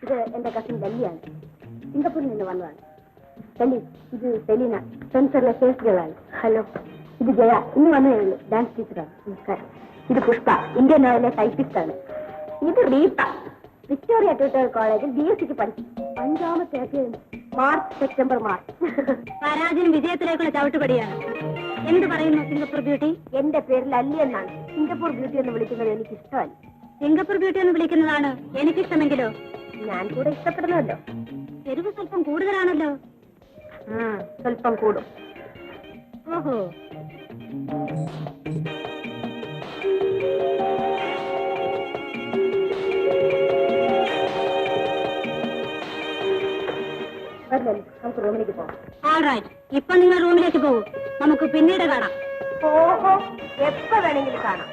ഇത് എന്റെ കസിൻ ഡൽഹിയാണ്. സിംഗപ്പൂരിൽ നിന്ന് വന്നതാണ്. ഡൽഹി, ഇത് സെലീന, സെൻസറിലെ ഫേസ് ഗേളാണ്. ഹലോ, ഇത് ജയ, ഇന്ന് വന്നേ ഉള്ളൂ, ഡാൻസ് ടീച്ചറാണ്. നമസ്കാരം. ഇത് പുഷ്പ, ഇന്ത്യൻ ഓയിലെ ടൈപ്പിസ്റ്റാണ്. ഇത് റീത്ത, വിക്ടോറിയ ട്യൂട്ടോറിയൽ കോളേജിൽ BSc പഠിച്ചു. 5ാമത്തെ അധ്യായം, മാർച്ച് സെപ്റ്റംബർ മാർച്ച്. പരാജയം വിജയത്തിലേക്കുള്ള ചവിട്ടുപടിയാണ്. എന്ത് പറയുന്നു സിംഗപ്പൂർ ബ്യൂട്ടി? എന്റെ പേര് ലല്ലി എന്നാണ്. സിംഗപ്പൂർ ബ്യൂട്ടി എന്ന് വിളിക്കുന്നത് എനിക്ക് ഇഷ്ടമല്ല. സിംഗപ്പൂർ ബ്യൂട്ടി എന്ന് വിളിക്കുന്നതാണ് എനിക്കിഷ്ടമെങ്കിലോ? ഞാൻ കൂടെ ഇഷ്ടപ്പെടുന്നല്ലോ. എരിവ് സ്വല്പം കൂടുതലാണല്ലോ. സ്വല്പം കൂടും. ഓഹോ, നമുക്ക് റൂമിലേക്ക് പോകാം. ഓൾറൈറ്റ്, ഇപ്പൊ നിങ്ങൾ റൂമിലേക്ക് പോകും. നമുക്ക് പിന്നീട് കാണാം. ഓഹോ, എപ്പോ വേണമെങ്കിലും കാണാം.